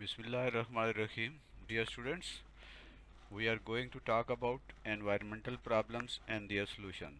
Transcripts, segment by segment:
Bismillahirrahmanirrahim. Dear students, we are going to talk about environmental problems and their solutions.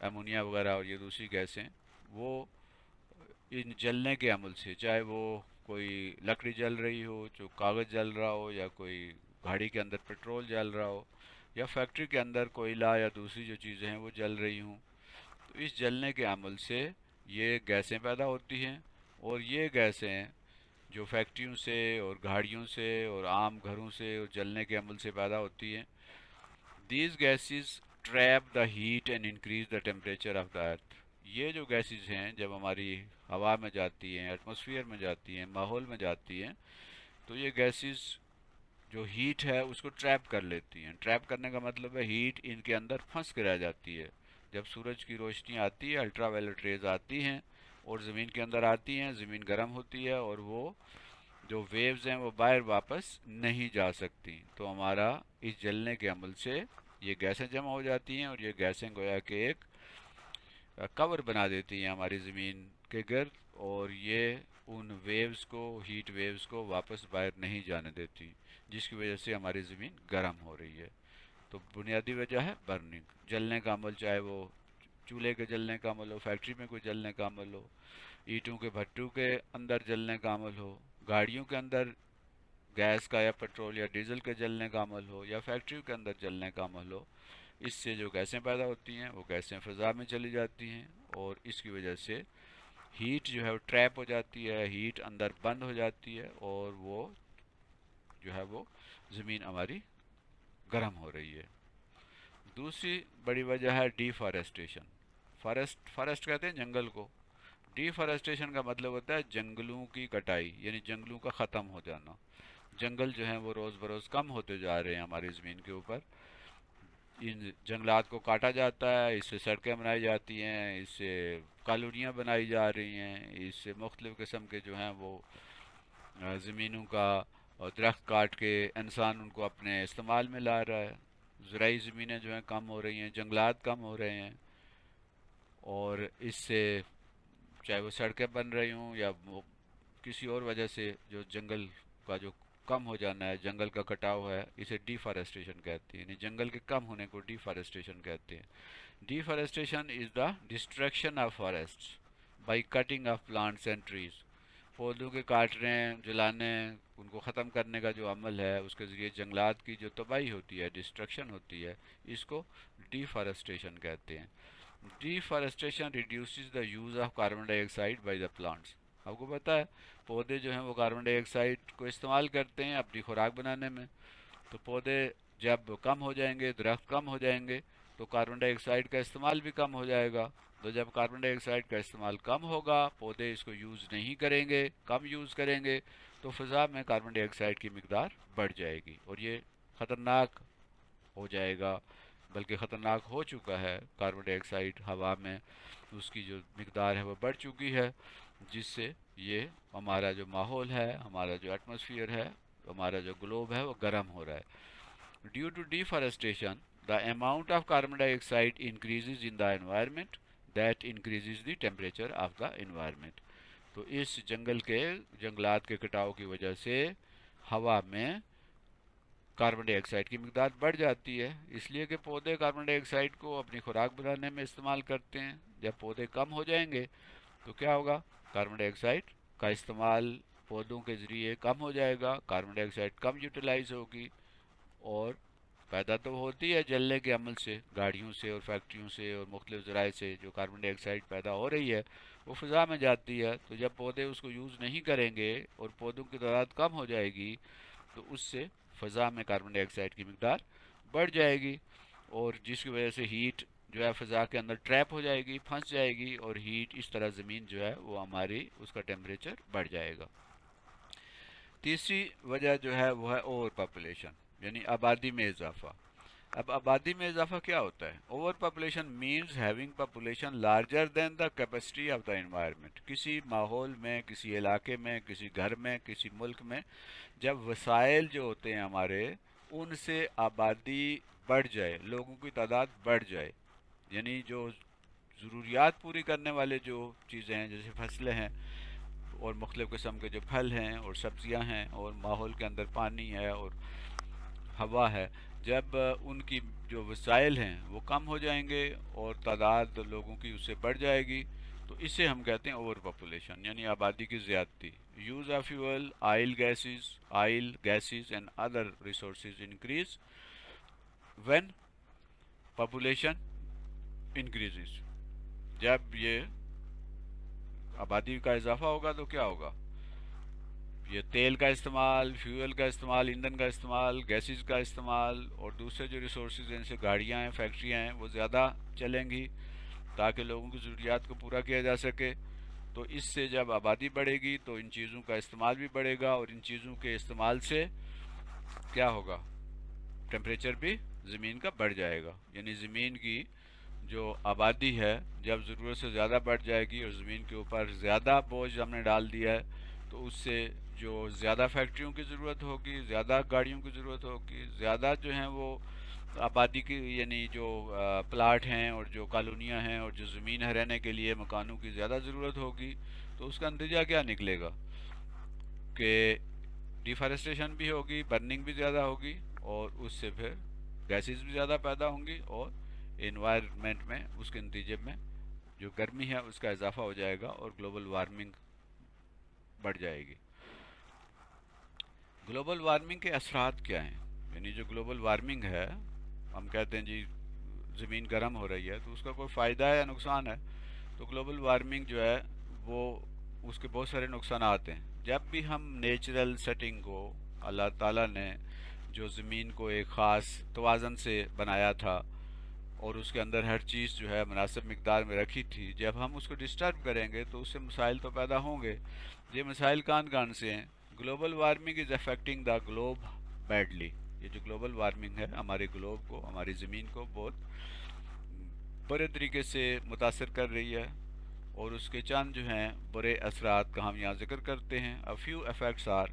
Ammonia وغیرہ اور یہ دوسری گیسیں، وہ ان جلنے کے عمل سے، چاہے وہ کوئی لکڑی جل رہی ہو، جو کاغذ جل رہا ہو، یا کوئی گاڑی کے اندر پیٹرول جل رہا ہو، یا فیکٹری کے اندر کوئلہ یا دوسری جو چیزیں ہیں وہ جل رہی ہوں، تو اس جلنے کے عمل سے یہ گیسیں پیدا ہوتی ہیں۔ اور یہ گیسیں جو فیکٹریوں سے اور گاڑیوں سے اور عام گھروں سے اور جلنے کے عمل سے پیدا ہوتی ہیں، these gases trap the heat and increase the temperature of the earth. یہ جو گیسز ہیں جب ہماری ہوا میں جاتی ہیں، ایٹماسفیئر میں جاتی ہیں، ماحول میں جاتی ہیں، تو یہ گیسز جو ہیٹ ہے اس کو ٹریپ کر لیتی ہیں۔ ٹریپ کرنے کا مطلب ہے ہیٹ ان کے اندر پھنس کے رہ جاتی ہے۔ جب سورج کی روشنی آتی ہے، الٹرا وائلٹ ریز آتی ہیں اور زمین کے اندر آتی ہیں، زمین گرم ہوتی ہے اور وہ جو ویوز ہیں وہ باہر واپس نہیں جا سکتی، تو ہمارا اس جلنے کے عمل سے یہ گیسیں جمع ہو جاتی ہیں، اور یہ گیسیں گویا کہ ایک کور بنا دیتی ہیں ہماری زمین کے گرد، اور یہ ان ویوز کو، ہیٹ ویوز کو واپس باہر نہیں جانے دیتی، جس کی وجہ سے ہماری زمین گرم ہو رہی ہے۔ تو بنیادی وجہ ہے برننگ، جلنے کا عمل، چاہے وہ چولہے کے جلنے کا عمل ہو، فیکٹری میں کوئی جلنے کا عمل ہو، اینٹوں کے بھٹو کے اندر جلنے کا عمل ہو، گاڑیوں کے اندر گیس کا یا پیٹرول یا ڈیزل کے جلنے کا عمل ہو، یا فیکٹریوں کے اندر جلنے کا عمل ہو، اس سے جو گیسیں پیدا ہوتی ہیں وہ گیسیں فضا میں چلی جاتی ہیں، اور اس کی وجہ سے ہیٹ جو ہے وہ ٹریپ ہو جاتی ہے، ہیٹ اندر بند ہو جاتی ہے، اور وہ جو ہے وہ زمین ہماری گرم ہو رہی ہے۔ دوسری بڑی وجہ ہے ڈی فارسٹریشن۔ فارسٹ کہتے ہیں جنگل کو۔ ڈی فارسٹریشن کا مطلب ہوتا ہے جنگلوں کی کٹائی، یعنی جنگلوں کا ختم ہو جانا۔ جنگل جو ہیں وہ روز بروز کم ہوتے جا رہے ہیں ہماری زمین کے اوپر۔ ان جنگلات کو کاٹا جاتا ہے، اس سے سڑکیں بنائی جاتی ہیں، اس سے کالونیاں بنائی جا رہی ہیں، اس سے مختلف قسم کے جو ہیں وہ زمینوں کا اور درخت کاٹ کے انسان ان کو اپنے استعمال میں لا رہا ہے۔ زرعی زمینیں جو ہیں کم ہو رہی ہیں، جنگلات کم ہو رہے ہیں، اور اس سے چاہے وہ سڑکیں بن رہی ہوں یا کسی اور وجہ سے جو جنگل کا جو کم ہو جانا ہے، جنگل کا کٹاؤ ہے، اسے ڈی فارسٹریشن کہتے ہیں، یعنی جنگل کے کم ہونے کو ڈی فارسٹریشن کہتے ہیں۔ D forestation is the distraction of forest by cutting of plants and trees. پودوں کے کاٹنے، جلانے، ان کو ختم کرنے کا جو عمل ہے، اس کے ذریعے جنگلات کی جو تباہی ہوتی ہے، ڈسٹرکشن ہوتی ہے، اس کو ڈی فارسٹریشن کہتے ہیں۔ Deforestation reduces the use of carbon dye oxide by the plants. آپ کو پتہ ہے پودے جو ہیں وہ کاربن ڈائی آکسائڈ کو استعمال کرتے ہیں اپنی خوراک بنانے میں، تو پودے جب کم ہو جائیں گے، درخت کم ہو جائیں گے، تو کاربن ڈائی آکسائڈ کا استعمال بھی کم ہو جائے گا۔ تو جب کاربن ڈائی آکسائڈ کا استعمال کم ہوگا، پودے اس کو یوز نہیں کریں گے، کم یوز کریں گے، تو فضا میں کاربن ڈائی آکسائڈ کی مقدار بڑھ جائے گی، اور یہ خطرناک ہو جائے گا، بلکہ خطرناک ہو چکا ہے۔ کاربن ڈائی آکسائڈ ہوا میں اس کی جو مقدار ہے وہ بڑھ چکی ہے، جس سے یہ ہمارا جو ماحول ہے، ہمارا جو ایٹماسفیئر ہے، ہمارا جو گلوب ہے وہ گرم ہو رہا ہے۔ Due to deforestation the amount of carbon dioxide increases in the environment that increases the temperature of the environment۔ تو اس جنگلات کے کٹاؤ کی وجہ سے ہوا میں کاربن ڈائی آکسائڈ کی مقدار بڑھ جاتی ہے، اس لیے کہ پودے کاربن ڈائی آکسائڈ کو اپنی خوراک بنانے میں استعمال کرتے ہیں۔ جب پودے کم ہو جائیں گے تو کیا ہوگا؟ کاربن ڈائی آکسائڈ کا استعمال پودوں کے ذریعے کم ہو جائے گا، کاربن ڈائی آکسائڈ کم یوٹیلائز ہوگی، اور پیدا تو ہوتی ہے جلنے کے عمل سے، گاڑیوں سے اور فیکٹریوں سے اور مختلف ذرائع سے جو کاربن ڈائی آکسائڈ پیدا ہو رہی ہے وہ فضا میں جاتی ہے، تو جب پودے اس کو یوز نہیں کریں گے اور پودوں کی تعداد کم ہو جائے گی، تو اس سے فضا میں کاربن ڈائی آکسائڈ کی مقدار بڑھ جائے گی، اور جس کی وجہ سے ہیٹ جو ہے فضا کے اندر ٹریپ ہو جائے گی، پھنس جائے گی، اور ہیٹ اس طرح زمین جو ہے وہ ہماری اس کا ٹیمپریچر بڑھ جائے گا۔ تیسری وجہ جو ہے وہ ہے اوور پاپولیشن، یعنی آبادی میں اضافہ۔ اب آبادی میں اضافہ کیا ہوتا ہے؟ Overpopulation means having population larger than the capacity of the environment. کسی ماحول میں، کسی علاقے میں، کسی گھر میں، کسی ملک میں جب وسائل جو ہوتے ہیں ہمارے، ان سے آبادی بڑھ جائے، لوگوں کی تعداد بڑھ جائے، یعنی جو ضروریات پوری کرنے والے جو چیزیں ہیں جیسے فصلیں ہیں اور مختلف قسم کے جو پھل ہیں اور سبزیاں ہیں، اور ماحول کے اندر پانی ہے اور ہوا ہے، جب ان کی جو وسائل ہیں وہ کم ہو جائیں گے اور تعداد لوگوں کی اس سے بڑھ جائے گی، تو اسے ہم کہتے ہیں اوور پاپولیشن، یعنی آبادی کی زیادتی. Use of fuel, oil gases and other resources increase when population increases. جب یہ آبادی کا اضافہ ہوگا تو کیا ہوگا؟ یہ تیل کا استعمال، فیول کا استعمال، ایندھن کا استعمال، گیسز کا استعمال اور دوسرے جو ریسورسز ہیں جیسے گاڑیاں ہیں، فیکٹریاں ہیں، وہ زیادہ چلیں گی تاکہ لوگوں کی ضروریات کو پورا کیا جا سکے. تو اس سے جب آبادی بڑھے گی تو ان چیزوں کا استعمال بھی بڑھے گا، اور ان چیزوں کے استعمال سے کیا ہوگا؟ ٹمپریچر بھی زمین کا بڑھ جائے گا. یعنی زمین کی جو آبادی ہے جب ضرورت سے زیادہ بڑھ جائے گی اور زمین کے اوپر زیادہ بوجھ ہم نے ڈال دیا ہے، تو اس سے جو زیادہ فیکٹریوں کی ضرورت ہوگی، زیادہ گاڑیوں کی ضرورت ہوگی، زیادہ جو ہیں وہ آبادی کی، یعنی جو پلاٹ ہیں اور جو کالونیاں ہیں اور جو زمین ہے رہنے کے لیے مکانوں کی زیادہ ضرورت ہوگی. تو اس کا نتیجہ کیا نکلے گا؟ کہ ڈیفارسٹیشن بھی ہوگی، برننگ بھی زیادہ ہوگی، اور اس سے پھر گیسز بھی زیادہ پیدا ہوں گی، اور انوائرمنٹ میں اس کے نتیجے میں جو گرمی ہے اس کا اضافہ ہو جائے گا اور گلوبل وارمنگ بڑھ جائے گی. گلوبل وارمنگ کے اثرات کیا ہیں؟ یعنی جو گلوبل وارمنگ ہے، ہم کہتے ہیں جی زمین گرم ہو رہی ہے، تو اس کا کوئی فائدہ ہے یا نقصان ہے؟ تو گلوبل وارمنگ جو ہے وہ اس کے بہت سارے نقصانات ہیں. جب بھی ہم نیچرل سیٹنگ کو، اللہ تعالیٰ نے جو زمین کو ایک خاص توازن سے بنایا تھا اور اس کے اندر ہر چیز جو ہے مناسب مقدار میں رکھی تھی، جب ہم اس کو ڈسٹرب کریں گے تو اس سے مسائل تو پیدا ہوں گے. یہ مسائل کان کان سے ہیں؟ Global warming is affecting the globe badly. یہ جو گلوبل وارمنگ ہے ہمارے گلوب کو، ہماری زمین کو بہت برے طریقے سے متاثر کر رہی ہے، اور اس کے چند جو ہیں برے اثرات کا ہم یہاں ذکر کرتے ہیں. A few effects are: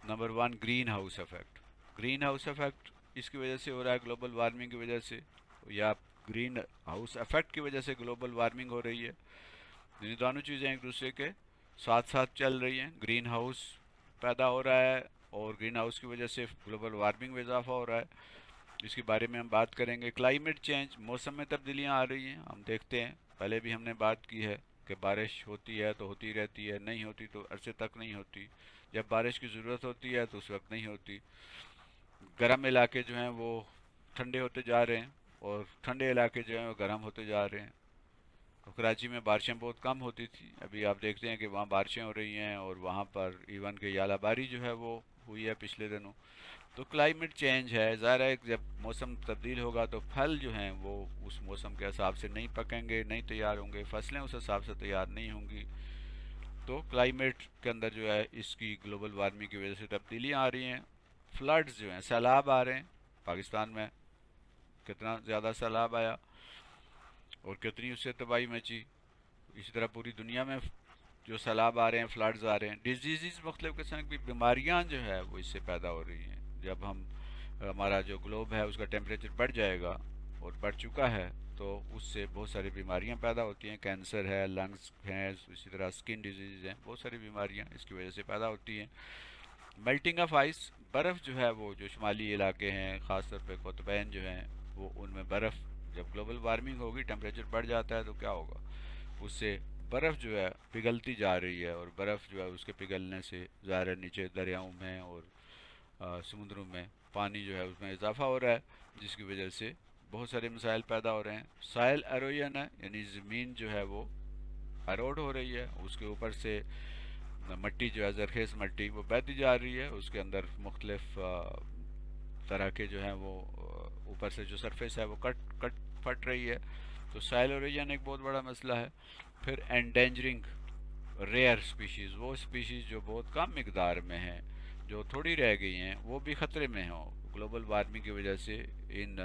number one, green house effect. Green house effect اس کی وجہ سے ہو رہا ہے، گلوبل وارمنگ کی وجہ سے، یا گرین ہاؤس افیکٹ کی وجہ سے گلوبل وارمنگ ہو رہی ہے. یعنی دونوں چیزیں ایک دوسرے کے ساتھ ساتھ چل رہی ہیں. گرین ہاؤس پیدا ہو رہا ہے اور گرین ہاؤس کی وجہ سے گلوبل وارمنگ میں اضافہ ہو رہا ہے. اس کے بارے میں ہم بات کریں گے. کلائمیٹ چینج، موسم میں تبدیلیاں آ رہی ہیں. ہم دیکھتے ہیں، پہلے بھی ہم نے بات کی ہے کہ بارش ہوتی ہے تو ہوتی رہتی ہے، نہیں ہوتی تو عرصے تک نہیں ہوتی. جب بارش کی ضرورت ہوتی ہے تو اس وقت نہیں ہوتی. گرم علاقے جو ہیں وہ ٹھنڈے ہوتے جا رہے ہیں، اور ٹھنڈے علاقے جو ہیں وہ گرم ہوتے جا رہے ہیں. تو کراچی میں بارشیں بہت کم ہوتی تھی، ابھی آپ دیکھتے ہیں کہ وہاں بارشیں ہو رہی ہیں، اور وہاں پر ایون کہ یالہ باری جو ہے وہ ہوئی ہے پچھلے دنوں. تو کلائمیٹ چینج ہے، ظاہر ہے کہ جب موسم تبدیل ہوگا تو پھل جو ہیں وہ اس موسم کے حساب سے نہیں پکیں گے، نہیں تیار ہوں گے، فصلیں اس حساب سے تیار نہیں ہوں گی. تو کلائمیٹ کے اندر جو ہے اس کی گلوبل وارمنگ کی وجہ سے تبدیلیاں آ رہی ہیں. فلڈز جو ہیں، سیلاب آ رہے ہیں. پاکستان میں کتنا زیادہ سیلاب آیا اور کتنی اس سے تباہی مچی. اسی طرح پوری دنیا میں جو سیلاب آ رہے ہیں، فلڈز آ رہے ہیں. ڈیزیزز، مختلف قسم کی بیماریاں جو ہے وہ اس سے پیدا ہو رہی ہیں. جب ہمارا جو گلوب ہے اس کا ٹیمپریچر بڑھ جائے گا اور بڑھ چکا ہے، تو اس سے بہت ساری بیماریاں پیدا ہوتی ہیں. کینسر ہے، لنگز ہیں، اسی طرح اسکن ڈیزیز ہیں، بہت ساری بیماریاں اس کی وجہ سے پیدا ہوتی ہیں. میلٹنگ آف آئس، برف جو ہے وہ جو شمالی علاقے ہیں، خاص طور پہ قطبین جو ہیں، وہ ان میں برف، جب گلوبل وارمنگ ہوگی ٹیمپریچر بڑھ جاتا ہے تو کیا ہوگا؟ اس سے برف جو ہے پگھلتی جا رہی ہے، اور برف جو ہے اس کے پگھلنے سے ظاہر ہے نیچے دریاؤں میں اور سمندروں میں پانی جو ہے اس میں اضافہ ہو رہا ہے، جس کی وجہ سے بہت سارے مسائل پیدا ہو رہے ہیں. سائل ایروین ہے، یعنی زمین جو ہے وہ اروڈ ہو رہی ہے، اس کے اوپر سے مٹی جو ہے، زرخیز مٹی، وہ بہتی جا رہی ہے. اس کے اندر مختلف طرح کے جو ہیں وہ اوپر سے جو سرفیس ہے وہ کٹ کٹ پھٹ رہی ہے. تو سائل اوریجن ایک بہت بڑا مسئلہ ہے. پھر انڈینجرنگ ریئر سپیشیز، وہ سپیشیز جو بہت کم مقدار میں ہیں، جو تھوڑی رہ گئی ہیں، وہ بھی خطرے میں ہوں گلوبل وارمنگ کی وجہ سے. ان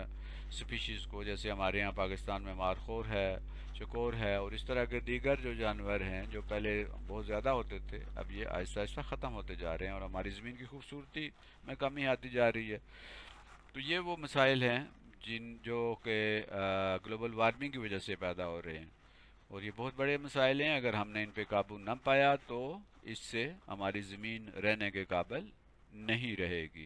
سپیشیز کو، جیسے ہمارے یہاں پاکستان میں مارخور ہے، چکور ہے، اور اس طرح کے دیگر جو جانور ہیں جو پہلے بہت زیادہ ہوتے تھے، اب یہ آہستہ آہستہ ختم ہوتے جا رہے ہیں اور ہماری زمین کی خوبصورتی میں کمی آتی جا رہی ہے. تو یہ وہ مسائل ہیں جو کہ گلوبل وارمنگ کی وجہ سے پیدا ہو رہے ہیں، اور یہ بہت بڑے مسائل ہیں. اگر ہم نے ان پہ قابو نہ پایا تو اس سے ہماری زمین رہنے کے قابل نہیں رہے گی.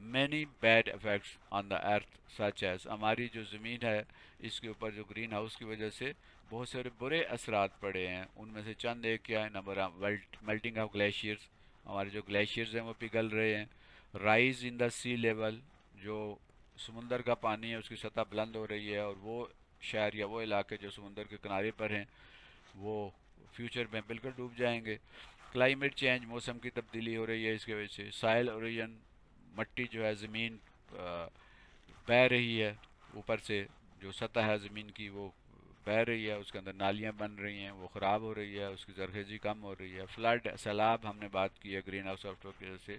many bad effects on the earth such as ہماری جو زمین ہے اس کے اوپر جو گرین ہاؤس کی وجہ سے بہت سارے برے اثرات پڑے ہیں. ان میں سے چند ایک کیا ہے. نمبر میلٹنگ آف گلیشیئرس, ہمارے جو گلیشیئرز ہیں وہ پگھل رہے ہیں. رائز ان دا سی لیول, جو سمندر کا پانی ہے اس کی سطح بلند ہو رہی ہے, اور وہ شہر یا وہ علاقے جو سمندر کے کنارے پر ہیں وہ فیوچر میں بالکل ڈوب جائیں گے. کلائمیٹ چینج, موسم کی تبدیلی ہو رہی ہے اس کی وجہ سے. سائل اوریجن, مٹی جو ہے زمین بہہ رہی ہے اوپر سے, جو سطح ہے زمین کی وہ بہہ رہی ہے, اس کے اندر نالیاں بن رہی ہیں, وہ خراب ہو رہی ہے, اس کی زرخیزی کم ہو رہی ہے. فلڈ, سیلاب, ہم نے بات کی ہے گرین ہاؤس ایفیکٹ کی وجہ سے.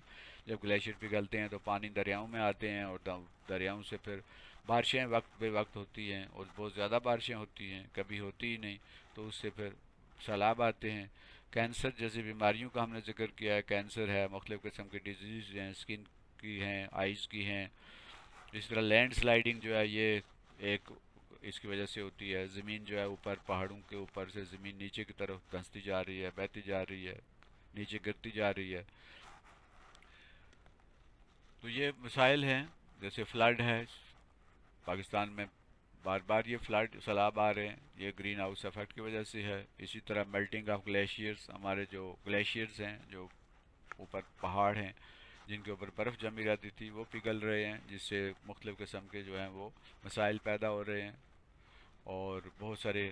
جب گلیشیئر پگھلتے ہیں تو پانی دریاؤں میں آتے ہیں, اور دریاؤں سے پھر بارشیں وقت بے وقت ہوتی ہیں, اور بہت زیادہ بارشیں ہوتی ہیں, کبھی ہوتی ہی نہیں, تو اس سے پھر سیلاب آتے ہیں. کینسر جیسی بیماریوں کا ہم نے ذکر کیا ہے. کینسر ہے, مختلف قسم کی ڈیزیز ہیں, اسکن کی ہیں, آئز کی ہیں. اس طرح لینڈ سلائڈنگ جو ہے یہ ایک اس کی وجہ سے ہوتی ہے. زمین جو ہے اوپر پہاڑوں کے اوپر سے زمین نیچے کی طرف دھنستی جا رہی ہے, بہتی جا رہی ہے, نیچے گرتی جا رہی ہے. تو یہ مسائل ہیں. جیسے فلڈ ہے پاکستان میں, بار بار یہ فلڈ سیلاب آ رہے ہیں, یہ گرین ہاؤس افیکٹ کی وجہ سے ہے. اسی طرح میلٹنگ آف گلیشیئرس, ہمارے جو گلیشیئرس ہیں جو اوپر پہاڑ ہیں جن کے اوپر برف جمی رہتی تھی وہ پگھل رہے ہیں, جس سے مختلف قسم کے جو ہیں وہ مسائل پیدا ہو رہے ہیں, اور بہت سارے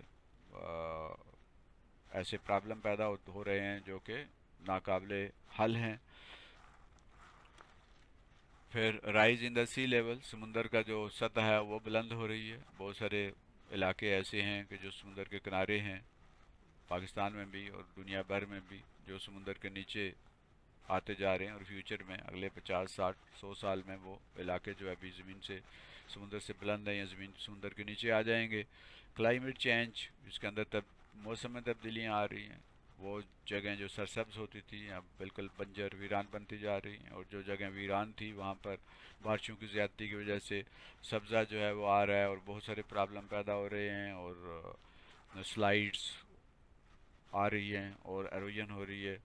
ایسے پرابلم پیدا ہو رہے ہیں جو کہ ناقابل حل ہیں. پھر رائز ان دا سی لیول, سمندر کا جو سطح ہے وہ بلند ہو رہی ہے. بہت سارے علاقے ایسے ہیں کہ جو سمندر کے کنارے ہیں, پاکستان میں بھی اور دنیا بھر میں بھی, جو سمندر کے نیچے آتے جا رہے ہیں, اور فیوچر میں اگلے 50 60 100 سال میں وہ علاقے جو ابھی زمین سے سمندر سے بلند ہیں یا زمین سمندر کے نیچے آ جائیں گے. کلائمیٹ چینج, اس کے اندر موسم میں تبدیلیاں آ رہی ہیں. وہ جگہیں جو سرسبز ہوتی تھی اب بالکل بنجر ویران بنتی جا رہی ہیں, اور جو جگہیں ویران تھی وہاں پر بارشوں کی زیادتی کی وجہ سے سبزہ جو ہے وہ آ رہا ہے, اور بہت سارے پرابلم پیدا ہو رہے ہیں, اور سلائڈس آ رہی ہیں, اور ایروجن ہو رہی ہے.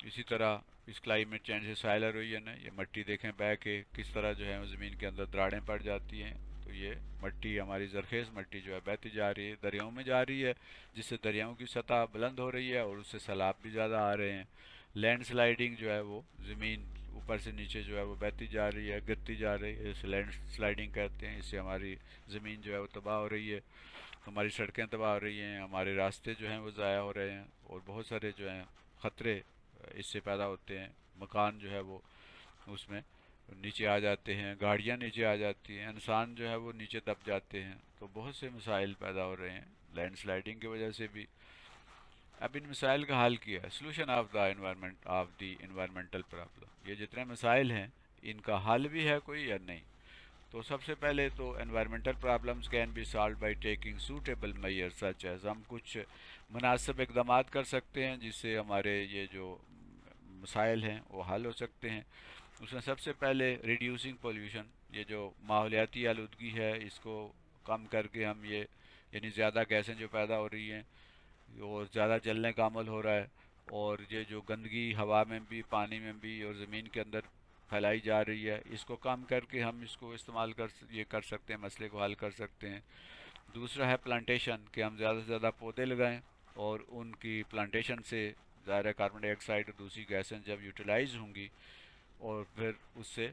اسی طرح اس کلائمیٹ چینج سے سائل ایروجن ہے, یہ مٹی دیکھیں بہ کے کس طرح جو ہے زمین کے اندر دراڑیں پڑ جاتی ہیں. تو یہ مٹی, ہماری زرخیز مٹی جو ہے بہتی جا رہی ہے, دریاؤں میں جا رہی ہے, جس سے دریاؤں کی سطح بلند ہو رہی ہے, اور اس سے سیلاب بھی زیادہ آ رہے ہیں. لینڈ سلائڈنگ جو ہے وہ زمین اوپر سے نیچے جو ہے وہ بہتی جا رہی ہے, گرتی جا رہی ہے, اسے لینڈ سلائڈنگ کہتے ہیں. اس سے ہماری زمین جو ہے وہ تباہ ہو رہی ہے, ہماری سڑکیں تباہ ہو رہی ہیں, ہمارے راستے جو ہیں وہ ضائع ہو رہے ہیں, اور بہت سارے جو ہیں خطرے اس سے پیدا ہوتے ہیں. مکان جو ہے وہ اس میں نیچے آ جاتے ہیں, گاڑیاں نیچے آ جاتی ہیں, انسان جو ہے وہ نیچے دب جاتے ہیں. تو بہت سے مسائل پیدا ہو رہے ہیں لینڈ سلائڈنگ کی وجہ سے بھی. اب ان مسائل کا حل کیا ہے؟ Solution of the environment of the environmental problem, یہ جتنے مسائل ہیں ان کا حل بھی ہے کوئی یا نہیں؟ تو سب سے پہلے تو environmental problems can be solve by taking suitable measure such as, ہم کچھ مناسب اقدامات کر سکتے ہیں جس سے ہمارے یہ جو مسائل ہیں وہ حل ہو سکتے ہیں. اس میں سب سے پہلے ریڈیوسنگ پولیوشن, یہ جو ماحولیاتی آلودگی ہے اس کو کم کر کے ہم یہ, یعنی زیادہ گیسیں جو پیدا ہو رہی ہیں اور زیادہ جلنے کا عمل ہو رہا ہے, اور یہ جو گندگی ہوا میں بھی, پانی میں بھی, اور زمین کے اندر پھیلائی جا رہی ہے, اس کو کم کر کے ہم اس کو استعمال یہ کر سکتے ہیں, مسئلے کو حل کر سکتے ہیں. دوسرا ہے پلانٹیشن, کہ ہم زیادہ سے زیادہ پودے لگائیں, اور ان کی پلانٹیشن سے ظاہر کاربن ڈائی آکسائڈ اور دوسری گیسیں جب یوٹیلائز ہوں گی, اور پھر اس سے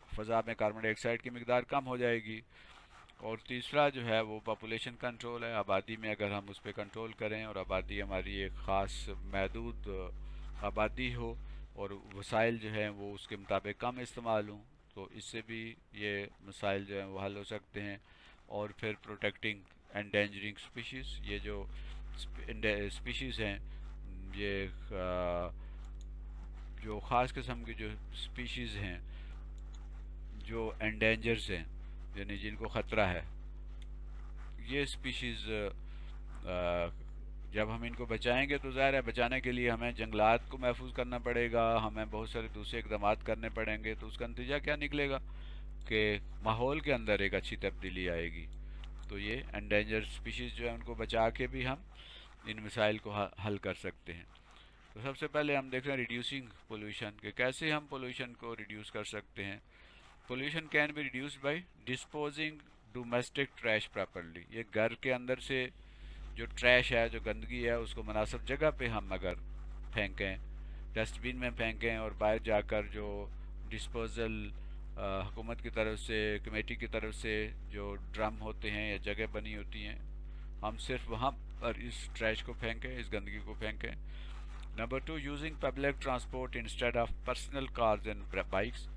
فضا میں کاربن ڈائی آکسائڈ کی مقدار کم ہو جائے گی. اور تیسرا جو ہے وہ پاپولیشن کنٹرول ہے, آبادی میں اگر ہم اس پہ کنٹرول کریں, اور آبادی ہماری ایک خاص محدود آبادی ہو, اور وسائل جو ہیں وہ اس کے مطابق کم استعمال ہوں, تو اس سے بھی یہ مسائل جو ہیں وہ حل ہو سکتے ہیں. اور پھر پروٹیکٹنگ انڈینجرنگ اسپیشیز, یہ جو اسپیشیز ہیں, یہ جو خاص قسم کی جو اسپیشیز ہیں جو انڈینجرز ہیں, یعنی جن کو خطرہ ہے, یہ اسپیشیز جب ہم ان کو بچائیں گے تو ظاہر ہے بچانے کے لیے ہمیں جنگلات کو محفوظ کرنا پڑے گا, ہمیں بہت سارے دوسرے اقدامات کرنے پڑیں گے. تو اس کا نتیجہ کیا نکلے گا کہ ماحول کے اندر ایک اچھی تبدیلی آئے گی. تو یہ انڈینجر اسپیشیز جو ہے ان کو بچا کے بھی ہم ان مسائل کو حل کر سکتے ہیں. تو سب سے پہلے ہم دیکھ رہے ہیں ریڈیوسنگ پولوشن، کہ کیسے ہم پولوشن کو ریڈیوس کر سکتے ہیں. Pollution can be reduced by disposing domestic trash properly. یہ گھر کے اندر سے جو ٹریش ہے، جو گندگی ہے، اس کو مناسب جگہ پہ ہم اگر پھینکیں، ڈسٹ بین میں پھینکیں، اور باہر جا کر جو ڈسپوزل حکومت کی طرف سے، کمیٹی کی طرف سے جو ڈرم ہوتے ہیں یا جگہ بنی ہوتی ہیں، ہم صرف وہاں پر اس ٹریش کو پھینکیں، اس گندگی کو پھینکیں. Number 2، using public transport instead of personal cars and bikes.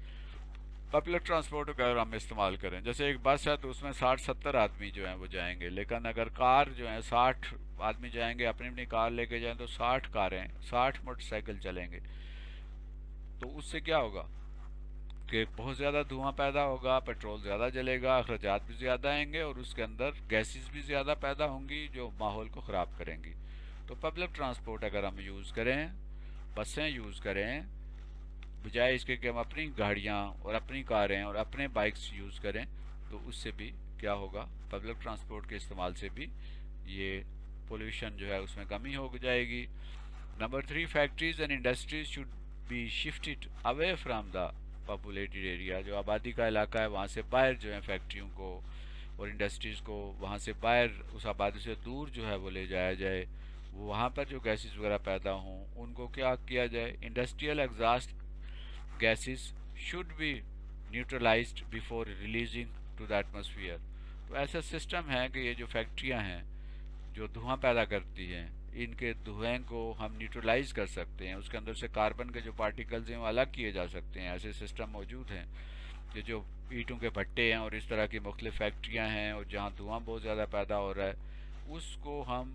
Public transport کا اگر ہم استعمال کریں، جیسے ایک بس ہے تو اس میں 60-70 آدمی جو ہیں وہ جائیں گے، لیکن اگر کار جو ہیں 60 آدمی جائیں گے، اپنی اپنی کار لے کے جائیں، تو 60 کاریں، 60 موٹر سائیکل چلیں گے. تو اس سے کیا ہوگا کہ بہت زیادہ دھواں پیدا ہوگا، پیٹرول زیادہ جلے گا، اخراجات بھی زیادہ آئیں گے، اور اس کے اندر گیسز بھی زیادہ پیدا ہوں گی جو ماحول کو خراب کریں گی. تو پبلک ٹرانسپورٹ اگر ہم یوز کریں، بسیں یوز کریں، بجائے اس کے کہ ہم اپنی گاڑیاں اور اپنی کاریں اور اپنے بائکس یوز کریں، تو اس سے بھی کیا ہوگا، پبلک ٹرانسپورٹ کے استعمال سے بھی یہ پولوشن جو ہے اس میں کمی ہو جائے گی. Number 3، factories and industries should be shifted away from the populated area. جو آبادی کا علاقہ ہے وہاں سے باہر جو ہے فیکٹریوں کو اور انڈسٹریز کو وہاں سے باہر، اس آبادی سے دور جو ہے وہ لے جایا جائے. وہاں پر جو گیسز وغیرہ پیدا ہوں ان کو کیا کیا جائے، industrial exhaust gases should be neutralized before releasing to the atmosphere. تو ایسا سسٹم ہے کہ یہ جو فیکٹریاں ہیں جو دھواں پیدا کرتی ہیں، ان کے دھوئیں کو ہم نیوٹرلائز کر سکتے ہیں، اس کے اندر سے کاربن کے جو پارٹیکلز ہیں وہ الگ کیے جا سکتے ہیں. ایسے سسٹم موجود ہیں کہ جو اینٹوں کے بھٹے ہیں اور اس طرح کی مختلف فیکٹریاں ہیں، اور جہاں دھواں بہت زیادہ پیدا ہو رہا ہے، اس کو ہم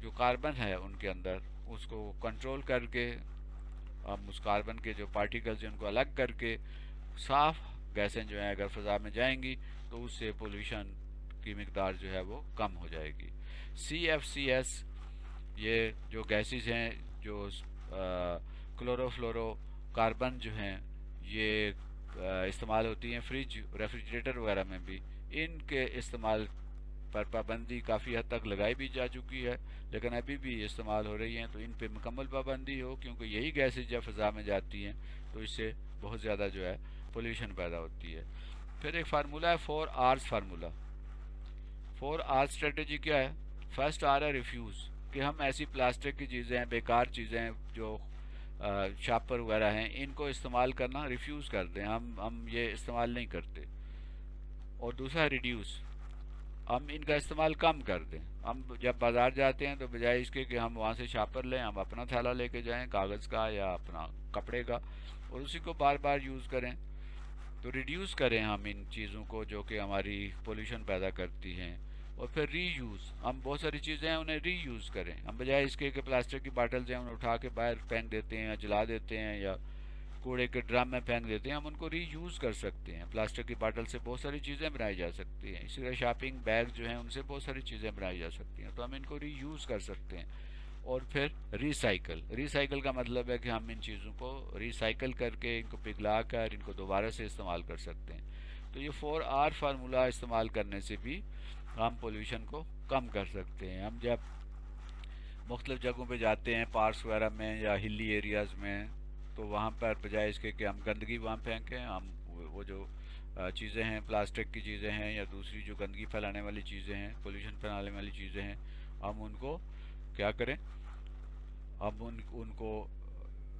جو کاربن ہے ان کے اندر، اس کو کنٹرول کر کے ہم اس کاربن کے جو پارٹیکلز ہیں ان کو الگ کر کے صاف گیسیں جو ہیں اگر فضا میں جائیں گی تو اس سے پولوشن کی مقدار جو ہے وہ کم ہو جائے گی. CFCs، یہ جو گیسز ہیں، جو کلورو فلورو کاربن جو ہیں، یہ استعمال ہوتی ہیں فریج، ریفریجریٹر وغیرہ میں بھی. ان کے استعمال پر پابندی کافی حد تک لگائی بھی جا چکی ہے، لیکن ابھی بھی استعمال ہو رہی ہیں. تو ان پہ مکمل پابندی ہو، کیونکہ یہی گیسز جب فضا میں جاتی ہیں تو اس سے بہت زیادہ جو ہے پولیوشن پیدا ہوتی ہے. پھر ایک فارمولہ ہے 4 R's فارمولہ. 4 R اسٹریٹجی کیا ہے؟ فرسٹ آر ہے ریفیوز، کہ ہم ایسی پلاسٹک کی چیزیں، بیکار چیزیں جو شاپر وغیرہ ہیں، ان کو استعمال کرنا ریفیوز کر دیں، ہم یہ استعمال نہیں کرتے. اور دوسرا ریڈیوس، ہم ان کا استعمال کم کر دیں. ہم جب بازار جاتے ہیں تو بجائے اس کے کہ ہم وہاں سے شاپر لیں، ہم اپنا تھیلا لے کے جائیں کاغذ کا یا اپنا کپڑے کا، اور اسی کو بار بار یوز کریں. تو ریڈیوس کریں ہم ان چیزوں کو جو کہ ہماری پولوشن پیدا کرتی ہیں. اور پھر ری یوز، ہم بہت ساری چیزیں ہیں انہیں ری یوز کریں، ہم بجائے اس کے کہ پلاسٹک کی باٹلز ہیں انہیں اٹھا کے باہر پھینک دیتے ہیں یا جلا دیتے ہیں یا کوڑے کے ڈرم میں پھینک دیتے ہیں، ہم ان کو ری یوز کر سکتے ہیں. پلاسٹک کی باٹل سے بہت ساری چیزیں بنائی جا سکتی ہیں، اسی طرح شاپنگ بیگ جو ہیں ان سے بہت ساری چیزیں بنائی جا سکتی ہیں، تو ہم ان کو ری یوز کر سکتے ہیں. اور پھر ری سائیکل کا مطلب ہے کہ ہم ان چیزوں کو ری سائیکل کر کے، ان کو پگھلا کر ان کو دوبارہ سے استعمال کر سکتے ہیں. تو یہ 4 R فارمولہ استعمال کرنے سے بھی ہم پولوشن کو کم کر سکتے ہیں. ہم جب مختلف جگہوں پہ جاتے ہیں، پارکس وغیرہ میں یا ہلی ایریاز میں، تو وہاں پر بجائے اس کے کہ ہم گندگی وہاں پھینکیں، ہم وہ جو چیزیں ہیں، پلاسٹک کی چیزیں ہیں یا دوسری جو گندگی پھیلانے والی چیزیں ہیں، پولوشن پھیلانے والی چیزیں ہیں، ہم ان کو کیا کریں، ہم ان کو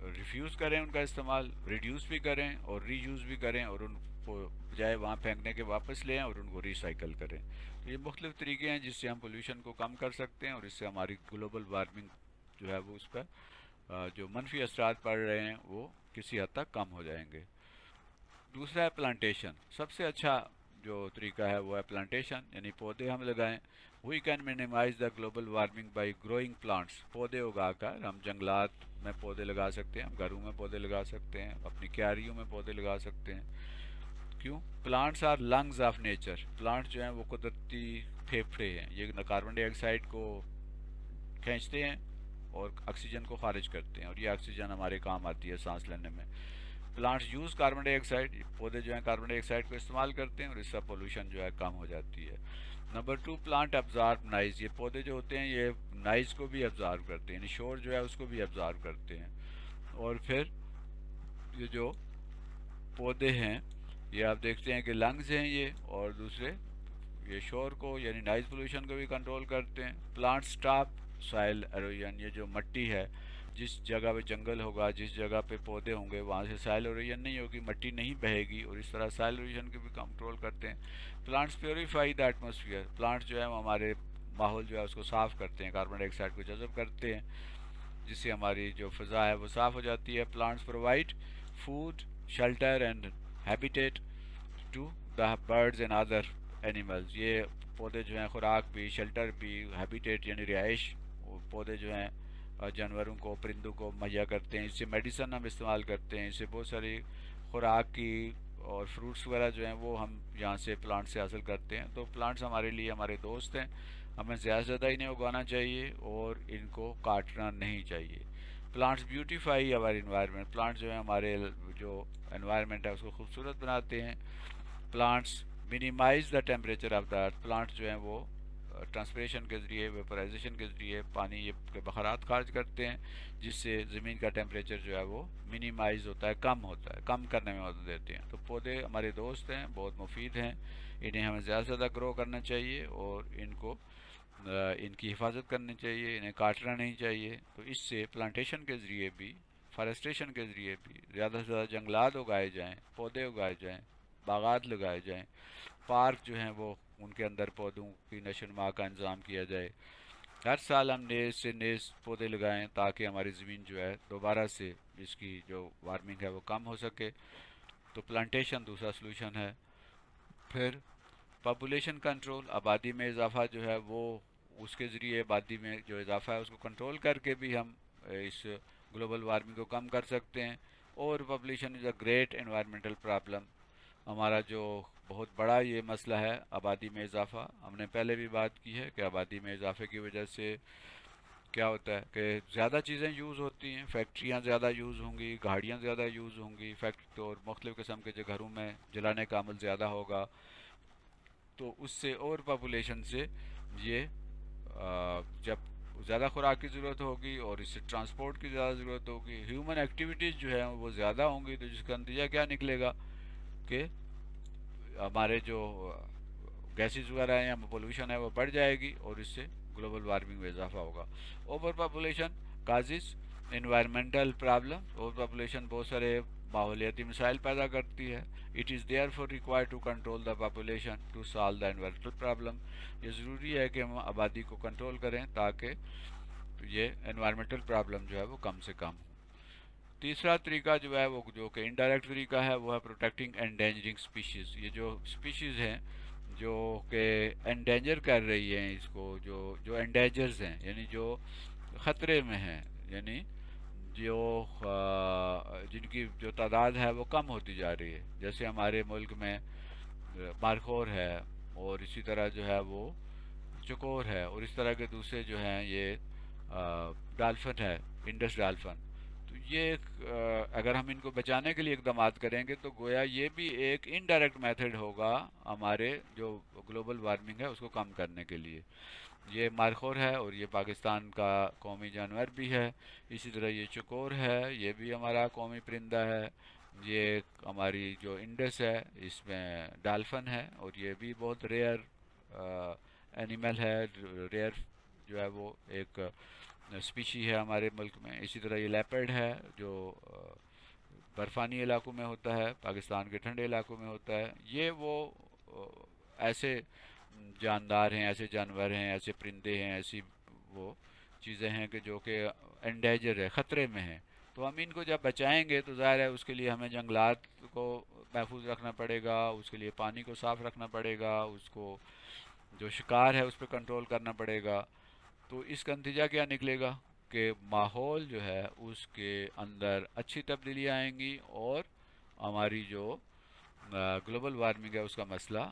ریفیوز کریں، ان کا استعمال ریڈیوس بھی کریں اور ری یوز بھی کریں، اور ان کو بجائے وہاں پھینکنے کے واپس لیں اور ان کو ریسائیکل کریں. تو یہ مختلف طریقے ہیں جس سے ہم پولوشن کو کم کر سکتے ہیں، اور اس سے ہماری گلوبل وارمنگ جو ہے وہ اس پر جو منفی اثرات پڑ رہے ہیں وہ کسی حد تک کم ہو جائیں گے. دوسرا ہے پلانٹیشن. سب سے اچھا جو طریقہ ہے وہ ہے پلانٹیشن، یعنی پودے ہم لگائیں. We can minimise the global warming by growing plants. پودے اگا کر ہم جنگلات میں پودے لگا سکتے ہیں، ہم گھروں میں پودے لگا سکتے ہیں، اپنی کیاریوں میں پودے لگا سکتے ہیں. کیوں؟ Plants are lungs of nature. Plants جو ہیں وہ قدرتی پھیپھڑے ہیں، یہ کاربن ڈائی آکسائڈ کو کھینچتے ہیں اور آکسیجن کو خارج کرتے ہیں، اور یہ آکسیجن ہمارے کام آتی ہے سانس لینے میں. پلانٹس یوز کاربن ڈائی آکسائڈ، پودے جو ہیں کاربن ڈائی آکسائڈ کو استعمال کرتے ہیں اور اس سے پولوشن جو ہے کم ہو جاتی ہے۔ نمبر 2، پلانٹ ابزارب نائز، یہ پودے جو ہوتے ہیں یہ نائز کو بھی ابزارو کرتے ہیں، یعنی شور جو ہے اس کو بھی ابزارو کرتے ہیں۔ اور پھر یہ جو پودے ہیں یہ آپ دیکھتے ہیں کہ لنگز ہیں یہ، اور دوسرے یہ شور کو یعنی نائز پولوشن کو بھی کنٹرول کرتے ہیں۔ پلانٹ سٹاپ سائل ایروجن، یہ جو مٹی ہے جس جگہ پہ جنگل ہوگا، جس جگہ پہ پودے ہوں گے وہاں سے سائل ایروجن نہیں ہوگی، مٹی نہیں بہے گی، اور اس طرح سائل ایروجن کو بھی کنٹرول کرتے ہیں۔ Plants purify the atmosphere, plants جو ہے وہ ہمارے ماحول جو ہے اس کو صاف کرتے ہیں، کاربن ڈائی آکسائڈ کو جذب کرتے ہیں، جس سے ہماری جو فضا ہے وہ صاف ہو جاتی ہے۔ Plants provide food, shelter and habitat to the birds and other animals, یہ پودے جو ہیں خوراک بھی، شیلٹر بھی، ہیبیٹیٹ یعنی رہائش پودے جو ہیں جانوروں کو، پرندوں کو مہیا کرتے ہیں۔ اس سے میڈیسن ہم استعمال کرتے ہیں، اس سے بہت ساری خوراک کی اور فروٹس وغیرہ جو ہیں وہ ہم یہاں سے پلانٹ سے حاصل کرتے ہیں۔ تو پلانٹس ہمارے لیے ہمارے دوست ہیں، ہمیں زیادہ سے زیادہ انہیں اگانا چاہیے اور ان کو کاٹنا نہیں چاہیے۔ پلانٹس بیوٹیفائی آور انوائرمنٹ، پلانٹس جو ہیں ہمارے جو انوائرمنٹ ہے اس کو خوبصورت بناتے ہیں۔ Plants minimise the temperature of the earth, plants جو ہیں وہ ٹرانسپریشن کے ذریعے، ویپرائزیشن کے ذریعے پانی کے بخارات خارج کرتے ہیں، جس سے زمین کا ٹیمپریچر جو ہے وہ منیمائز ہوتا ہے، کم ہوتا ہے، کم کرنے میں مدد دیتے ہیں۔ تو پودے ہمارے دوست ہیں، بہت مفید ہیں، انہیں ہمیں زیادہ سے زیادہ گرو کرنا چاہیے اور ان کی حفاظت کرنی چاہیے، انہیں کاٹنا نہیں چاہیے۔ تو اس سے پلانٹیشن کے ذریعے بھی، فارسٹریشن کے ذریعے بھی زیادہ سے زیادہ جنگلات اگائے جائیں، پودے اگائے جائیں، باغات لگائے جائیں، پارک جو ہیں وہ ان کے اندر پودوں کی نشو و نما کا انتظام کیا جائے۔ ہر سال ہم نیز سے نیز پودے لگائیں تاکہ ہماری زمین جو ہے دوبارہ سے اس کی جو وارمنگ ہے وہ کم ہو سکے۔ تو پلانٹیشن دوسرا سلوشن ہے۔ پھر پاپولیشن کنٹرول، آبادی میں اضافہ جو ہے وہ اس کے ذریعے آبادی میں جو اضافہ ہے اس کو کنٹرول کر کے بھی ہم اس گلوبل وارمنگ کو کم کر سکتے ہیں۔ اور population is a great environmental problem, ہمارا جو بہت بڑا یہ مسئلہ ہے آبادی میں اضافہ، ہم نے پہلے بھی بات کی ہے کہ آبادی میں اضافے کی وجہ سے کیا ہوتا ہے کہ زیادہ چیزیں یوز ہوتی ہیں، فیکٹریاں زیادہ یوز ہوں گی، گاڑیاں زیادہ یوز ہوں گی، اور مختلف قسم کے جو گھروں میں جلانے کا عمل زیادہ ہوگا، تو اس سے اور پاپولیشن سے یہ جب زیادہ خوراک کی ضرورت ہوگی اور اس سے ٹرانسپورٹ کی زیادہ ضرورت ہوگی، ہیومن ایکٹیویٹیز جو ہیں وہ زیادہ ہوں گی، تو جس کا نتیجہ کیا نکلے گا کہ ہمارے جو گیسز وغیرہ ہیں یا پولوشن ہے وہ بڑھ جائے گی اور اس سے گلوبل وارمنگ میں اضافہ ہوگا۔ Over population causes environmental problem, over population بہت سارے ماحولیاتی مسائل پیدا کرتی ہے۔ It is therefore require to control the population to solve the environmental problem, یہ ضروری ہے کہ ہم آبادی کو کنٹرول کریں تاکہ یہ انوائرمنٹل پرابلم جو ہے وہ کم سے کم ہو۔ تیسرا طریقہ جو ہے وہ جو کہ انڈائریکٹ طریقہ ہے وہ ہے پروٹیکٹنگ انڈینجرنگ سپیشیز، یہ جو سپیشیز ہیں جو کہ انڈینجر کر رہی ہیں اس کو، جو جو انڈینجرز ہیں یعنی جو خطرے میں ہیں، یعنی جو جن کی جو تعداد ہے وہ کم ہوتی جا رہی ہے، جیسے ہمارے ملک میں مارخور ہے، اور اسی طرح جو ہے وہ چکور ہے، اور اس طرح کے دوسرے جو ہیں یہ ڈالفن ہے، انڈس ڈالفن۔ تو یہ اگر ہم ان کو بچانے کے لیے اقدامات کریں گے تو گویا یہ بھی ایک انڈائریکٹ میتھڈ ہوگا ہمارے جو گلوبل وارمنگ ہے اس کو کم کرنے کے لیے۔ یہ مارخور ہے اور یہ پاکستان کا قومی جانور بھی ہے، اسی طرح یہ چکور ہے، یہ بھی ہمارا قومی پرندہ ہے۔ یہ ہماری جو انڈس ہے اس میں ڈالفن ہے اور یہ بھی بہت ریئر اینیمل ہے، ریئر جو ہے وہ ایک اسپیشی ہے ہمارے ملک میں۔ اسی طرح یہ لیپرڈ ہے جو برفانی علاقوں میں ہوتا ہے، پاکستان کے ٹھنڈے علاقوں میں ہوتا ہے۔ یہ وہ ایسے جاندار ہیں، ایسے جانور ہیں، ایسے پرندے ہیں، ایسی وہ چیزیں ہیں کہ جو کہ انڈیجر ہے، خطرے میں ہیں۔ تو ہم ان کو جب بچائیں گے تو ظاہر ہے اس کے لیے ہمیں جنگلات کو محفوظ رکھنا پڑے گا، اس کے لیے پانی کو صاف رکھنا پڑے گا، اس کو جو شکار ہے اس پہ کنٹرول کرنا پڑے گا۔ تو اس کا نتیجہ کیا نکلے گا کہ ماحول جو ہے اس کے اندر اچھی تبدیلیاں آئیں گی اور ہماری جو گلوبل وارمنگ ہے اس کا مسئلہ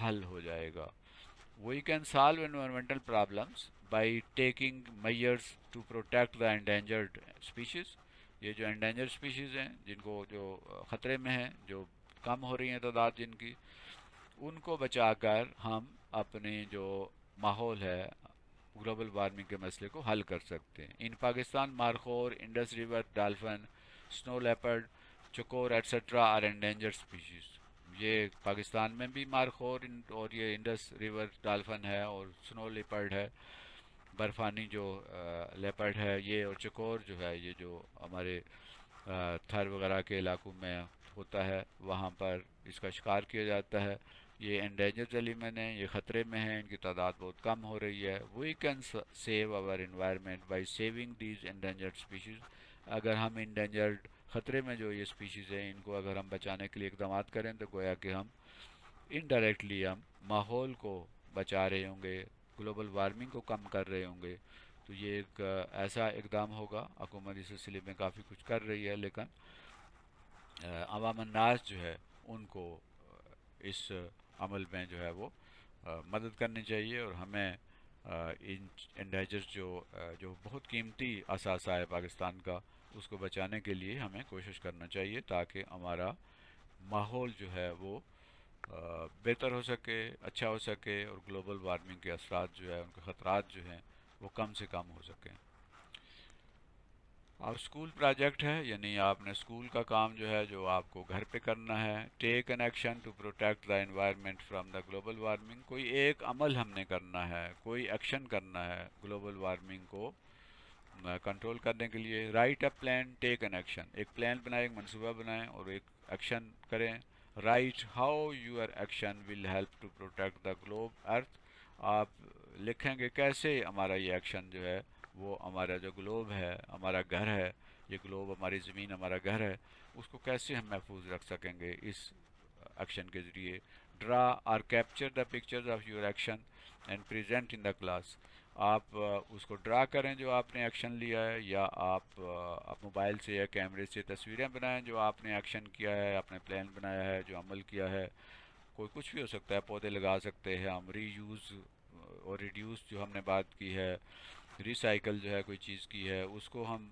حل ہو جائے گا۔ We can solve environmental problems by taking measures to protect the endangered species. یہ جو انڈینجر اسپیشیز ہیں جن کو جو خطرے میں ہیں، جو کم ہو رہی ہیں تعداد جن کی، ان کو بچا کر ہم اپنی جو ماحول ہے، گلوبل وارمنگ کے مسئلے کو حل کر سکتے ہیں۔ In Pakistan markhor, Indus river dolphin, snow leopard, chakor etcetera are endangered species. یہ پاکستان میں بھی مارخور اور یہ انڈس ریور ڈالفن ہے اور سنو لیپرڈ ہے، برفانی جو لیپرڈ ہے یہ، اور چکور جو ہے یہ جو ہمارے تھر وغیرہ کے علاقوں میں ہوتا ہے وہاں پر اس کا شکار کیا جاتا ہے۔ یہ انڈینجرڈ ایلیمنٹ ہیں، یہ خطرے میں ہیں، ان کی تعداد بہت کم ہو رہی ہے۔ We can save our environment by saving these endangered species. اگر ہم انڈینجرڈ خطرے میں جو یہ اسپیشیز ہیں ان کو اگر ہم بچانے کے لیے اقدامات کریں تو گویا کہ ہم انڈائریکٹلی ہم ماحول کو بچا رہے ہوں گے، گلوبل وارمنگ کو کم کر رہے ہوں گے۔ تو یہ ایک ایسا اقدام ہوگا، حکومت اس سلسلے میں کافی کچھ کر رہی ہے، لیکن عوام الناس جو ہے ان کو اس عمل میں جو ہے وہ مدد کرنی چاہیے، اور ہمیں ان انڈیجر جو بہت قیمتی اثاثہ ہے پاکستان کا، اس کو بچانے کے لیے ہمیں کوشش کرنا چاہیے تاکہ ہمارا ماحول جو ہے وہ بہتر ہو سکے، اچھا ہو سکے، اور گلوبل وارمنگ کے اثرات جو ہے، ان کے خطرات جو ہیں وہ کم سے کم ہو سکیں۔ اب اسکول پروجیکٹ ہے، یعنی آپ نے اسکول کا کام جو ہے جو آپ کو گھر پہ کرنا ہے۔ Take an action to protect the environment from the global warming. کوئی ایک عمل ہم نے کرنا ہے، کوئی ایکشن کرنا ہے گلوبل وارمنگ کو کنٹرول کرنے کے لیے۔ Write a plan, take an action. ایک پلان بنائیں، ایک منصوبہ بنائیں اور ایک ایکشن کریں۔ Write how your action will help to protect the globe earth. آپ لکھیں گے کیسے ہمارا یہ ایکشن جو ہے وہ ہمارا جو گلوب ہے، ہمارا گھر ہے، یہ گلوب ہماری زمین ہمارا گھر ہے، اس کو کیسے ہم محفوظ رکھ سکیں گے اس ایکشن کے ذریعے۔ ڈرا اور capture the pictures of your action and present in the class. آپ اس کو ڈرا کریں جو آپ نے ایکشن لیا ہے، یا آپ موبائل سے یا کیمرے سے تصویریں بنائیں جو آپ نے ایکشن کیا ہے، اپنے پلان بنایا ہے، جو عمل کیا ہے۔ کوئی کچھ بھی ہو سکتا ہے، پودے لگا سکتے ہیں ہم، ری یوز اور ریڈیوس جو ہم نے بات کی ہے، ریسائیکل جو ہے کوئی چیز کی ہے اس کو ہم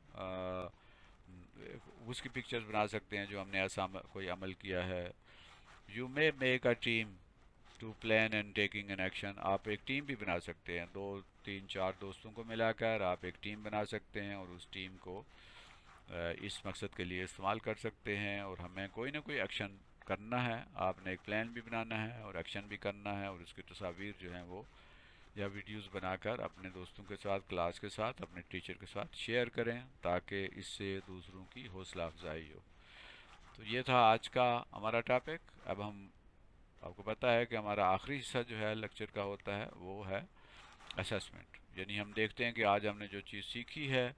اس کی پکچرز بنا سکتے ہیں جو ہم نے ایسا کوئی عمل کیا ہے۔ You may make a team to plan and taking an action. آپ ایک ٹیم بھی بنا سکتے ہیں، 2 3 4 دوستوں کو ملا کر آپ ایک ٹیم بنا سکتے ہیں اور اس ٹیم کو اس مقصد کے لیے استعمال کر سکتے ہیں، اور ہمیں کوئی نہ کوئی ایکشن کرنا ہے۔ آپ نے ایک پلان بھی بنانا ہے اور ایکشن بھی کرنا ہے، اور اس کی تصاویر جو ہیں وہ یا ویڈیوز بنا کر اپنے دوستوں کے ساتھ، کلاس کے ساتھ، اپنے ٹیچر کے ساتھ شیئر کریں تاکہ اس سے دوسروں کی حوصلہ افزائی ہو۔ تو یہ تھا آج کا ہمارا ٹاپک۔ اب ہم آپ کو پتہ ہے کہ ہمارا آخری حصہ جو ہے لیکچر کا ہوتا ہے وہ ہے اسیسمنٹ، یعنی ہم دیکھتے ہیں کہ آج ہم نے جو چیز سیکھی ہے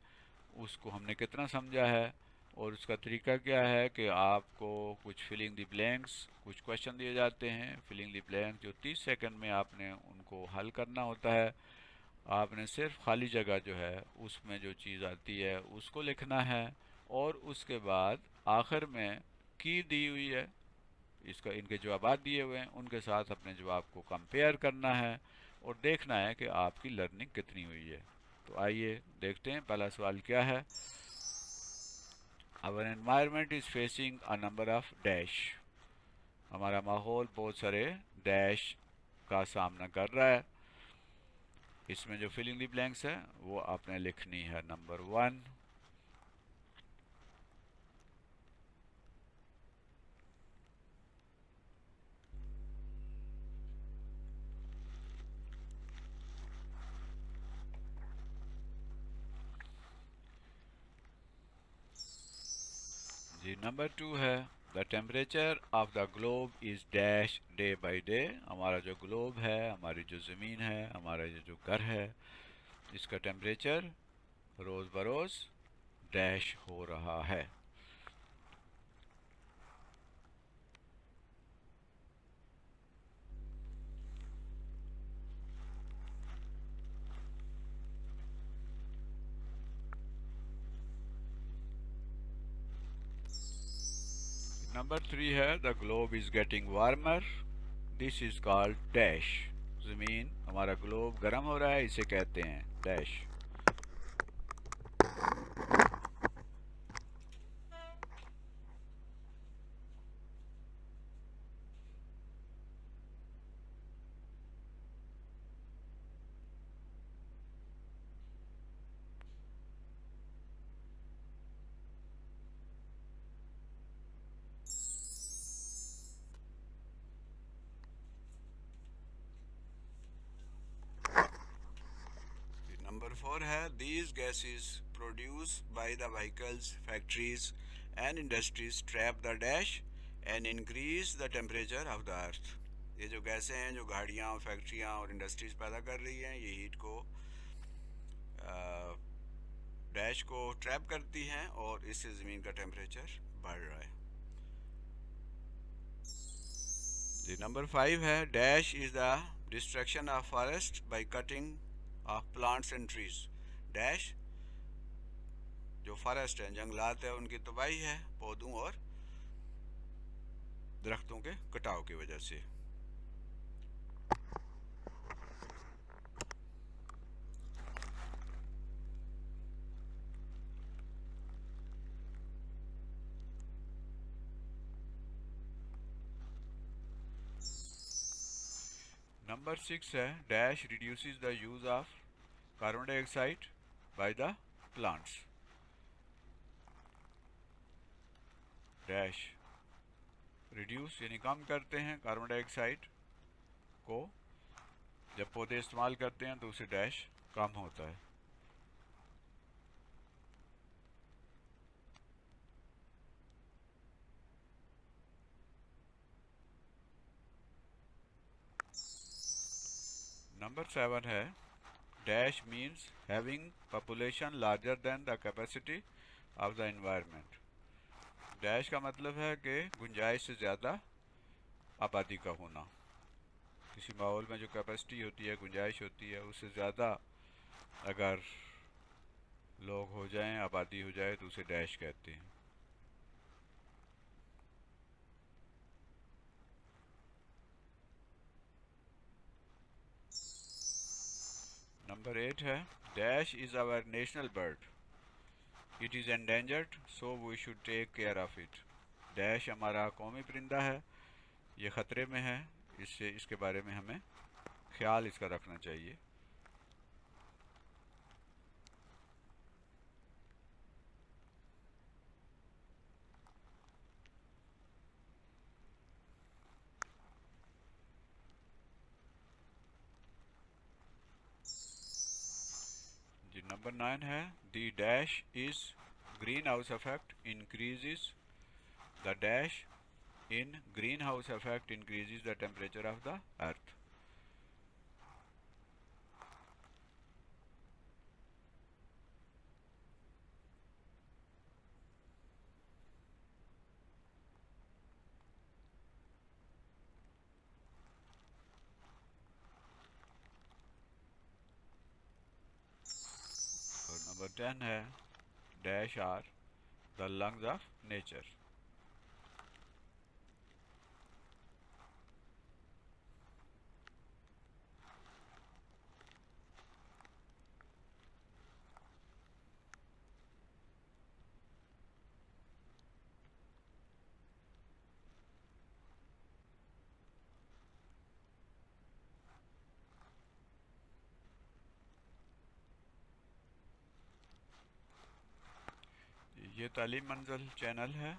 اس کو ہم نے کتنا سمجھا ہے، اور اس کا طریقہ کیا ہے کہ آپ کو کچھ فلنگ دی بلینکس، کچھ کوشچن دیے جاتے ہیں، فلنگ دی بلینک جو 30 سیکنڈ میں آپ نے ان کو حل کرنا ہوتا ہے۔ آپ نے صرف خالی جگہ جو ہے اس میں جو چیز آتی ہے اس کو لکھنا ہے، اور اس کے بعد آخر میں کی دی ہوئی ہے، اس کا ان کے جوابات دیے ہوئے ہیں ان کے ساتھ اپنے جواب کو کمپیئر کرنا ہے اور دیکھنا ہے کہ آپ کی لرننگ کتنی ہوئی ہے۔ تو آئیے دیکھتے ہیں پہلا سوال کیا ہے۔ Our environment is facing a number of dash۔ ہمارا ماحول بہت سارے ڈیش کا سامنا کر رہا ہے۔ اس میں جو فلنگ دی بلینکس ہے وہ آپ نے لکھنی ہے۔ نمبر 1، جی نمبر 2 ہے دا temperature of the globe is dash day by day. ہمارا جو گلوب ہے، ہماری جو زمین ہے، ہمارا یہ جو گھر ہے، اس کا ٹیمپریچر روز بروز ڈیش ہو رہا ہے۔ نمبر 3 ہے the globe is getting warmer, this is called dash. زمین، ہمارا گلوب گرم ہو رہا ہے، اسے کہتے ہیں ڈیش۔ 4 ہے these gases produced by the vehicles, factories and industries trap the dash and increase the temperature of the earth. یہ جو گیسیں ہیں جو گاڑیاں فیکٹریاں اور انڈسٹریز پیدا کر رہی ہیں یہ ہیٹ کو ڈیش کو ٹریپ کرتی ہیں اور اس سے زمین کا ٹیمپریچر بڑھ رہا ہے. جی نمبر 5 ہے dash is the destruction of forest by cutting of plants and trees. Dash جو فارسٹ ہیں جنگلات ہیں ان کی تباہی ہے پودوں اور درختوں کے کٹاؤ کی وجہ سے. نمبر 6 ہے dash reduces the use of carbon dye oxide by the plants. Dash reduce یعنی کم کرتے ہیں کاربن ڈائی آکسائڈ کو جب پودے استعمال کرتے ہیں تو اسے ڈیش کم ہوتا ہے. نمبر 7 ہے dash means having population larger than the capacity of the environment. Dash کا مطلب ہے کہ گنجائش سے زیادہ آبادی کا ہونا. کسی ماحول میں جو کیپیسٹی ہوتی ہے گنجائش ہوتی ہے اس سے زیادہ اگر لوگ ہو جائیں آبادی ہو جائے تو اسے ڈیش کہتے ہیں. نمبر 8 ہے dash is our national bird. It is endangered so we should take care of it. Dash ہمارا قومی پرندہ ہے یہ خطرے میں ہے اس کے بارے میں ہمیں خیال اس کا رکھنا چاہیے. جی نمبر 9 ہے the dash is green house effect increases the dash in green house effect increases the temperature of the earth. اور نمبر 10 ہے dash are the lungs of nature. یہ تعلیم منزل چینل ہے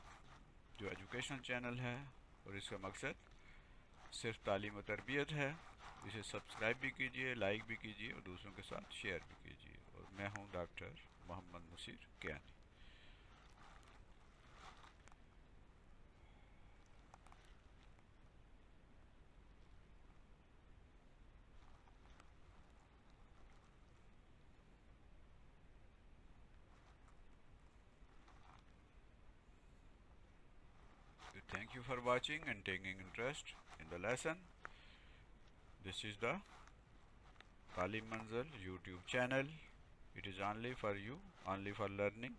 جو ایجوکیشنل چینل ہے اور اس کا مقصد صرف تعلیم و تربیت ہے. اسے سبسکرائب بھی کیجیے لائک بھی کیجیے اور دوسروں کے ساتھ شیئر بھی کیجیے. اور میں ہوں doctor Muhammad Nasir Kiani. Thank you for watching and taking interest in the lesson. This is the Talim Manzil YouTube channel. It is only for you, only for learning.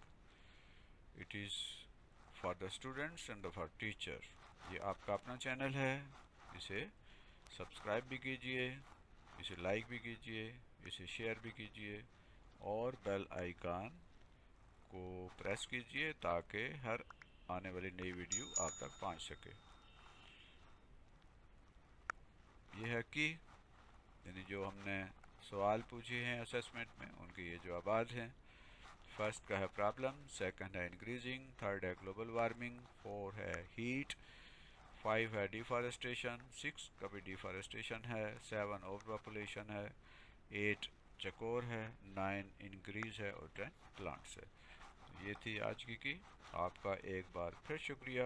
It is for the students and for teacher. یہ آپ کا اپنا channel ہے. اسے subscribe بھی کیجئے, اسے like بھی کیجئے, اسے شیئر بھی کیجئے اور بیل آئیکن کو پریس کیجئے تاکہ ہر آنے والی نئی ویڈیو آپ تک پہنچ سکے. یہ ہے کہ یعنی جو ہم نے سوال پوچھے ہیں اسیسمنٹ میں ان کے یہ جوابات ہیں. فرسٹ کا ہے پرابلم, سیکنڈ ہے انکریزنگ, تھرڈ ہے گلوبل وارمنگ, 4 ہے ہیٹ, 5 ہے ڈیفارسٹیشن, 6 کا بھی ڈیفارسٹیشن ہے, 7 اوور پاپولیشن ہے, 8 چکور ہے، 9 انکریز ہے اور 10 پلانٹس ہے. تو یہ تھی آج کی. آپ کا ایک بار پھر شکریہ.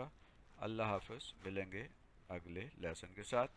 اللہ حافظ. ملیں گے اگلے لیسن کے ساتھ.